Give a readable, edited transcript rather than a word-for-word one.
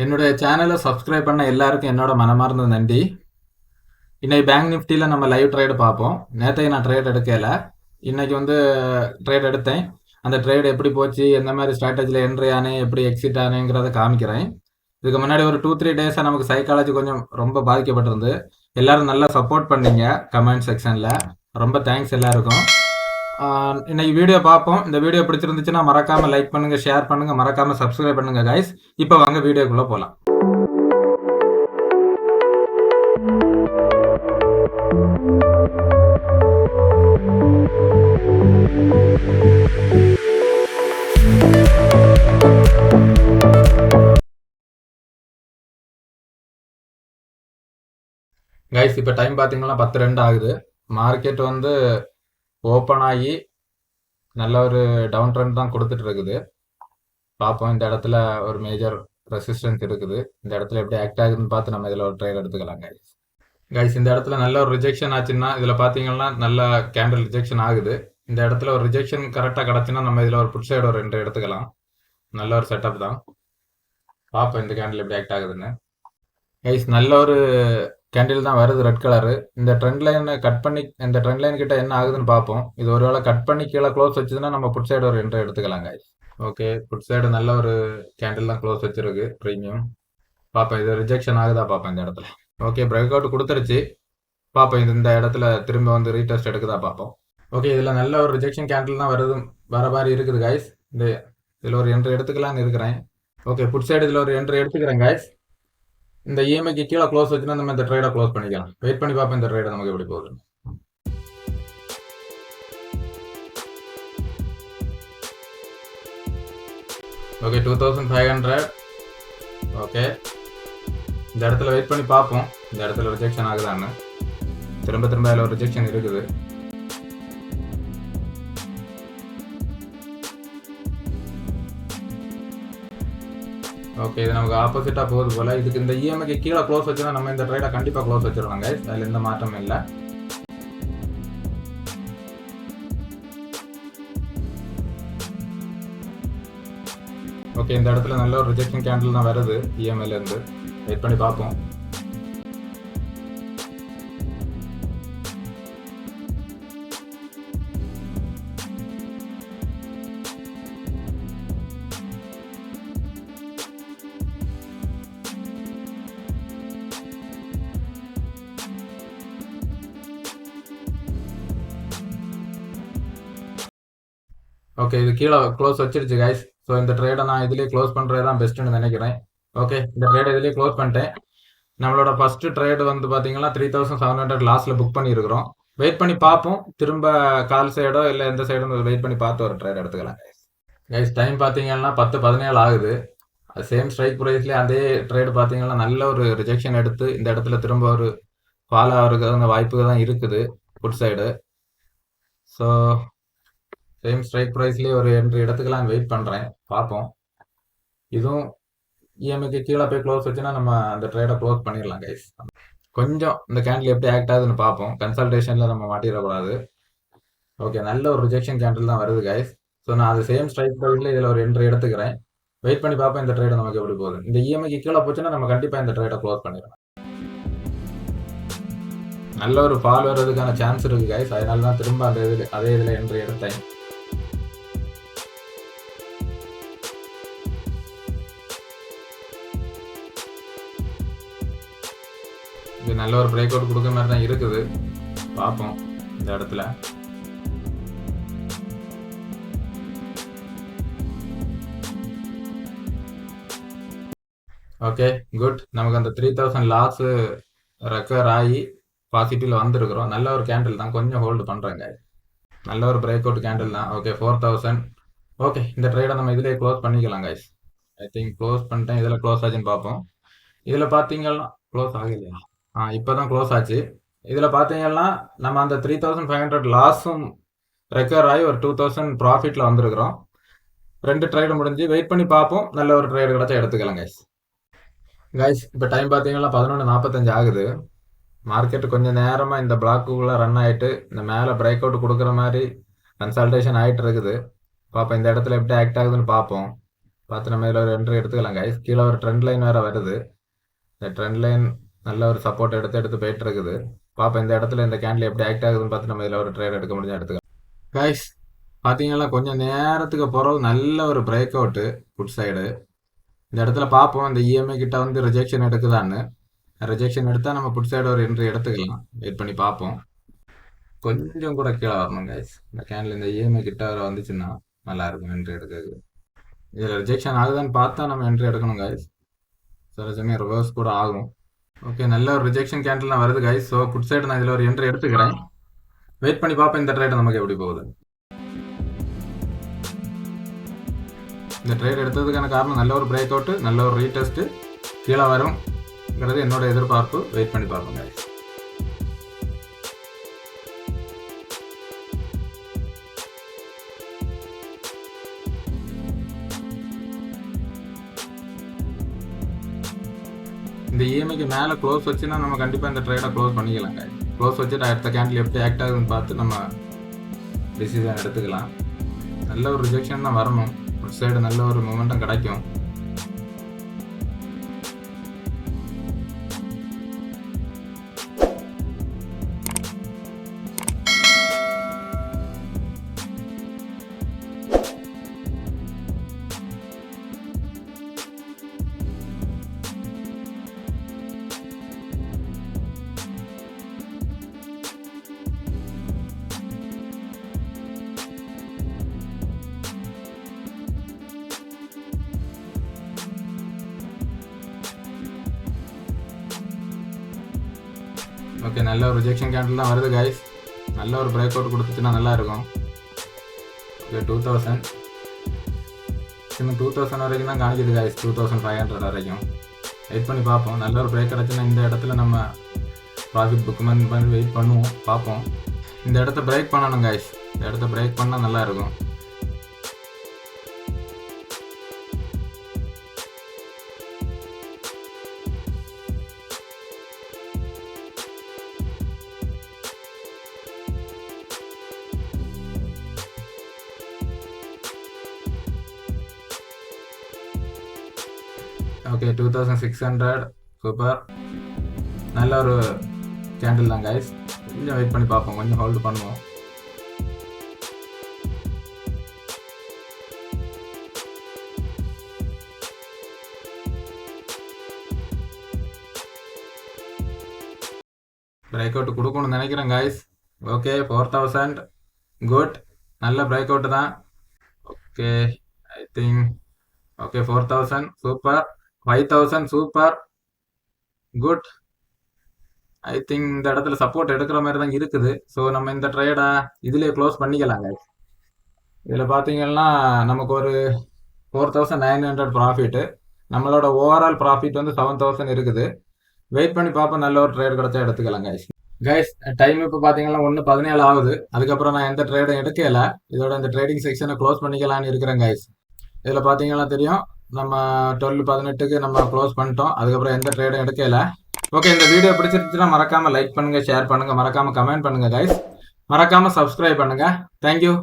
என்னுடைய சேனலை சப்ஸ்கிரைப் பண்ண எல்லாருக்கும் என்னோட மனமார்ந்த நன்றி. இன்னைக்கு பேங்க் நிஃப்டியில் நம்ம லைவ் ட்ரேடு பார்ப்போம். நேற்றைக்கு நான் ட்ரேட் எடுக்கல, இன்னைக்கு ட்ரேட் எடுத்தேன். அந்த ட்ரேட் எப்படி போச்சு, எந்த மாதிரி ஸ்ட்ராட்டஜியில் என்ட்ரி ஆனேன், எப்படி எக்ஸிட் ஆனேங்கிறத காமிக்கிறேன். இதுக்கு முன்னாடி ஒரு 2-3 டேஸாக நமக்கு சைக்காலஜி கொஞ்சம் ரொம்ப பாதிக்கப்பட்டிருந்து. எல்லாரும் நல்லா சப்போர்ட் பண்ணீங்க கமெண்ட் செக்ஷனில். ரொம்ப தேங்க்ஸ் எல்லாருக்கும். இன்னைக்கு வீடியோ பார்ப்போம். இந்த வீடியோ பிடிச்சிருந்துச்சுன்னா மறக்காம லைக் பண்ணுங்க, ஷேர் பண்ணுங்க, மறக்காம சப்ஸ்கிரைப் பண்ணுங்க கைஸ். இப்போ வாங்க வீடியோக்குள்ள போகலாம். கைஸ் இப்போ டைம் பார்த்தீங்கன்னா 10:02 ஆகுது. மார்க்கெட் ஓப்பன் ஆகி நல்ல ஒரு டவுன் ட்ரெண்ட் தான் கொடுத்துட்டு இருக்குது. பார்ப்போம், இந்த இடத்துல ஒரு மேஜர் ரெசிஸ்டன்ஸ் இருக்குது. இந்த இடத்துல எப்படி ஆக்ட் ஆகுதுன்னு பார்த்து நம்ம இதில் ஒரு ட்ரேட் எடுத்துக்கலாம் கைஸ். கைஸ் இந்த இடத்துல நல்ல ஒரு ரிஜெக்ஷன் ஆச்சுன்னா இதில் பார்த்தீங்கன்னா நல்ல கேண்டில் ரிஜெக்ஷன் ஆகுது. இந்த இடத்துல ஒரு ரிஜெக்ஷன் கரெக்டாக கிடச்சுன்னா நம்ம இதில் ஒரு புட் சைடு ஒரு 2 எடுத்துக்கலாம். நல்ல ஒரு செட்டப் தான். பார்ப்போம் இந்த கேண்டில் எப்படி ஆக்ட் ஆகுதுன்னு. கைஸ் நல்ல ஒரு கேண்டில் தான் வருது, ரெட் கலரு. இந்த ட்ரெண்ட் லைனை கட் பண்ணி இந்த ட்ரெண்ட் லைன் கிட்ட என்ன ஆகுதுன்னு பார்ப்போம். இது ஒருவேளை கட் பண்ணி கீழே க்ளோஸ் வச்சுதுன்னா நம்ம புட் சைடு ஒரு 2 எடுத்துக்கலாம் கைஸ். ஓகே, புட் சைடு நல்ல ஒரு கேண்டில் தான் க்ளோஸ் வச்சிருக்கு, ப்ரீமியம். பார்ப்போம் இது ரிஜெக்ஷன் ஆகுதா பார்ப்போம் இந்த இடத்துல. ஓகே, பிரேக் அவுட் கொடுத்துருச்சு. பார்ப்போம் இது இந்த இடத்துல திரும்ப ரீடெஸ்ட் எடுக்குதா பார்ப்போம். ஓகே, இதில் நல்ல ஒரு ரிஜெக்ஷன் கேண்டில் தான் வர மாதிரி இருக்குது கைஸ். இதில் ஒரு என்ட்ரி எடுத்துக்கலான்னு இருக்கிறேன். ஓகே, புட் சைடு இதில் ஒரு என்ட்ரி எடுத்துக்கிறேன் கைஸ். இந்த இஎம்ஐக்கு கீழே க்ளோஸ் வச்சுன்னா நம்ம இந்த ட்ரேடை க்ளோஸ் பண்ணிக்கலாம். வெயிட் பண்ணி பார்ப்போம் இந்த ட்ரேடை நமக்கு எப்படி போகுது. ஓகே, 2500. ஓகே, இந்த இடத்துல வெயிட் பண்ணி பார்ப்போம் இந்த இடத்துல ரிஜெக்ஷன் ஆகுதான்னு. திரும்ப அதில் ஒரு ரிஜெக்ஷன் இருக்குது. ஓகே, இது நமக்கு ஆப்போசிட்டாக போகுது போல். இதுக்கு இந்த இஎம்ஐக்கு கீழே க்ளோஸ் வச்சுன்னா நம்ம இந்த ட்ரேடை கண்டிப்பாக க்ளோஸ் வச்சிடலாம் கைஸ். அதில் எந்த மாற்றமும் இல்லை. ஓகே, இந்த இடத்துல நல்ல ஒரு ரிஜெக்ஷன் கேண்டில் தான் வருது இஎம்ஐலேருந்து. வெயிட் பண்ணி பார்ப்போம். ஓகே, இது கீழே க்ளோஸ் வச்சிருச்சு கைஸ். ஸோ இந்த ட்ரேடை நான் இதுலேயே க்ளோஸ் பண்ணுறது தான் பெஸ்ட்டுன்னு நினைக்கிறேன். ஓகே, இந்த ட்ரேடை இதுலேயே க்ளோஸ் பண்ணிட்டேன். நம்மளோட ஃபர்ஸ்ட் ட்ரேடு பார்த்தீங்கன்னா 3700 லாஸ்ட்டில் புக் பண்ணியிருக்கிறோம். வெயிட் பண்ணி பார்ப்போம், திரும்ப கால் சைடோ இல்லை எந்த சைடும் வெயிட் பண்ணி பார்த்து ஒரு ட்ரேட் எடுத்துக்கலாம் கைஸ். டைம் பார்த்தீங்கன்னா 10:17 ஆகுது. சேம் ஸ்ட்ரைக் ப்ரைஸ்லேயே அதே ட்ரேடு பார்த்தீங்கன்னா நல்ல ஒரு ரிஜெக்ஷன் எடுத்து இந்த இடத்துல திரும்ப ஒரு ஃபாலோ ஆகிறதுக்கு வாய்ப்பு தான் இருக்குது put side. So same strike ப்ரைஸ்லேயே ஒரு என்ட்ரி எடுத்துக்கலாம்னு வெயிட் பண்ணுறேன். பார்ப்போம், இதுவும் இஎம்ஐக்கு கீழே போய் க்ளோஸ் வச்சுன்னா நம்ம அந்த ட்ரேடை க்ளோஸ் பண்ணிடலாம் கைஸ். கொஞ்சம் இந்த கேண்டில் எப்படி ஆக்ட் ஆகுதுன்னு பார்ப்போம். கன்சல்டேஷனில் நம்ம மாட்டிடக்கூடாது. ஓகே, நல்ல ஒரு ரிஜெக்ஷன் கேண்டில் தான் வருது கைஸ். ஸோ நான் அது சேம் ஸ்ட்ரைக் ப்ரைஸில் இதில் ஒரு என்ட்ரி எடுத்துக்கிறேன். வெயிட் பண்ணி பார்ப்போம் இந்த ட்ரேடை நமக்கு எப்படி போகுது. இந்த இஎம்ஐக்கு கீழே போச்சுன்னா நம்ம கண்டிப்பாக இந்த ட்ரேடை க்ளோஸ் பண்ணிடலாம். நல்ல ஒரு ஃபால் வர்றதுக்கான சான்ஸ் இருக்குது கைஸ். அதனால தான் திரும்ப அதே இதில் என்ட்ரி எடுத்தேன். இது நல்ல ஒரு பிரேக் அவுட் கொடுக்குற மாதிரி தான் இருக்குது. பார்ப்போம் இந்த இடத்துல. Okay, good. நமக்கு அந்த 3000 லாஸ் ரெக்கவர் ஆகி பாசிட்டிவ்ல வந்திருக்கிறோம். நல்ல ஒரு கேண்டில் தான், கொஞ்சம் ஹோல்டு பண்ணுறேங்க. நல்ல ஒரு பிரேக் அவுட் கேண்டில் தான். ஓகே, 4000. ஓகே, இந்த ட்ரேடை நம்ம இதிலே க்ளோஸ் பண்ணிக்கலாம் கைஸ். ஐ திங்க் க்ளோஸ் பண்ணிட்டேன். இதில் க்ளோஸ் ஆச்சுன்னு பார்ப்போம். இதில் பார்த்தீங்கன்னா க்ளோஸ் ஆகலையா? இப்போ தான் க்ளோஸ் ஆச்சு. இதில் பார்த்தீங்கன்னா நம்ம அந்த 3500 லாஸும் ரெக்கவர் ஆகி ஒரு 2000 ப்ராஃபிட்டில் வந்திருக்கிறோம். 2 ட்ரேடு முடிஞ்சு. வெயிட் பண்ணி பார்ப்போம், நல்ல ஒரு ட்ரேடு கிடச்சா எடுத்துக்கலாம் கைஸ். இப்போ டைம் பார்த்தீங்கன்னா 11:45 ஆகுது. மார்க்கெட் கொஞ்சம் நேரமாக இந்த பிளாக்குள்ளே ரன் ஆகிட்டு இந்த மேலே பிரேக் அவுட் கொடுக்குற மாதிரி கன்சல்டேஷன் ஆகிட்டு இருக்குது. பார்ப்போம் இந்த இடத்துல எப்படி ஆக்ட் ஆகுதுன்னு பார்ப்போம். பார்த்து நம்ம இதில் ஒரு என்ட்ரி எடுத்துக்கலாம் கைஸ். கீழே ஒரு ட்ரெண்ட் லைன் வேறு வருது. இந்த ட்ரெண்ட் லைன் நல்ல ஒரு சப்போர்ட் எடுத்து போயிட்டு இருக்குது. பார்ப்போம் இந்த இடத்துல இந்த கேண்டில் எப்படி ஆக்ட் ஆகுதுன்னு பார்த்து நம்ம இதில் ஒரு ட்ரேட் எடுக்க முடிஞ்சா எடுத்துக்கலாம் கைஸ். பார்த்தீங்கன்னா கொஞ்சம் நேரத்துக்கு பிறகு நல்ல ஒரு பிரேக் அவுட்டு ஃபுட் சைடு. இந்த இடத்துல பார்ப்போம் இந்த இஎம்ஐ கிட்ட வந்து ரிஜெக்ஷன் எடுக்குதான்னு. ரிஜெக்ஷன் எடுத்தால் நம்ம ஃபுட் சைடு ஒரு என்ட்ரி எடுத்துக்கலாம். வெயிட் பண்ணி பார்ப்போம். கொஞ்சம் கூட கீழே வரணும் கைஸ். இந்த கேண்டில் இந்த இஎம்ஐ கிட்ட வர வந்துச்சுன்னா நல்லா இருக்கும் என்ட்ரி எடுக்கிறது. இதில் ரிஜெக்ஷன் ஆகுதான்னு பார்த்தா நம்ம என்ட்ரி எடுக்கணும் கைஸ். சில சமயம் ரிவர்ஸ் கூட ஆகும். ஓகே, நல்ல ஒரு ரிஜெக்ஷன் கேண்டில்லாம் வருது கைஸ். ஸோ ஃபுட் சைடு நான் இதில் ஒரு என்ட்ரி எடுத்துக்கிறேன். வெயிட் பண்ணி பார்ப்போம் இந்த ட்ரேட் நமக்கு எப்படி போகுது. இந்த ட்ரேட் எடுத்ததுக்கான காரணம் நல்ல ஒரு பிரேக் அவுட்டு, நல்ல ஒரு ரீடெஸ்ட்டு கீழே வரும்ங்கிறது என்னோட எதிர்பார்ப்பு. வெயிட் பண்ணி பார்ப்போம் கைஸ். இந்த இஎம்ஐக்கு மேலே க்ளோஸ் வச்சுன்னா நம்ம கண்டிப்பாக இந்த ட்ரேடை க்ளோஸ் பண்ணிக்கலாங்க. க்ளோஸ் வச்சுட்டு அடுத்த கேண்டில் எப்படி ஆக்ட் ஆகுதுன்னு பார்த்து நம்ம டிசிஷன் எடுத்துக்கலாம். நல்ல ஒரு ரிஜெக்ஷன் தான் வரணும். ஒரு சைடு நல்ல ஒரு மொமெண்டம் கிடைக்கும். ஓகே, நல்ல ஒரு ரிஜெக்ஷன் கேண்டில் தான் வருது கைஸ். நல்ல ஒரு பிரேக் அவுட் கொடுத்துச்சுன்னா நல்லா இருக்கும். ஓகே, 2000 இன்னும் 2000 வரைக்கும் தான் காணிக்குது கைஸ். 2500 வரைக்கும் வெயிட் பண்ணி பார்ப்போம். நல்ல ஒரு பிரேக் கிடச்சுன்னா இந்த இடத்துல நம்ம ப்ராஃபிட் புக்மெண்ட் பண்ணி வெயிட் பண்ணுவோம், பார்ப்போம். இந்த இடத்த பிரேக் பண்ணணும் கைஸ். இந்த இடத்த பிரேக் பண்ணால் நல்லா இருக்கும். Okay, 2600 super. நல்ல ஒரு கேண்டில் தான் கைஸ். கொஞ்சம் வெயிட் பண்ணி பார்ப்போம், கொஞ்சம் ஹோல்டு பண்ணுவோம். பிரேக் அவுட் கொடுக்கணும்னு நினைக்கிறேன் கைஸ். Okay, 4000 good. நல்ல பிரேக் அவுட் தான். Okay, I think okay 4000 super. 5000 super good. I think இந்த இடத்துல சப்போர்ட் எடுக்கிற மாதிரி தான் இருக்குது. ஸோ நம்ம இந்த ட்ரேடை இதுலேயே க்ளோஸ் பண்ணிக்கலாங்க. இதில் பார்த்தீங்கன்னா நமக்கு ஒரு 4900 ப்ராஃபிட்டு. நம்மளோட ஓவரால் ப்ராஃபிட் வந்து 7000 இருக்குது. வெயிட் பண்ணி பார்ப்போம், நல்ல ஒரு ட்ரேட் கிடச்சா எடுத்துக்கலாம் கைஸ். கைஸ், டைம் இப்போ பார்த்தீங்கன்னா 1:17 ஆகுது. அதுக்கப்புறம் நான் எந்த ட்ரேடும் எடுக்கல. இதோட இந்த ட்ரேடிங் செக்ஷனை க்ளோஸ் பண்ணிக்கலான்னு இருக்கிறேன் கைஸ். இதில் பார்த்தீங்கன்னா தெரியும், நம்ம 12:18க்கு நம்ம க்ளோஸ் பண்ணிட்டோம். அதுக்கப்புறம் எந்த ட்ரேடும் எடுக்கல. ஓகே, இந்த வீடியோ பிடிச்சிருந்துச்சுன்னா மறக்காமல் லைக் பண்ணுங்கள், ஷேர் பண்ணுங்கள், மறக்காமல் கமெண்ட் பண்ணுங்கள் கைஸ். மறக்காமல் சப்ஸ்கிரைப் பண்ணுங்கள். தேங்க்யூ.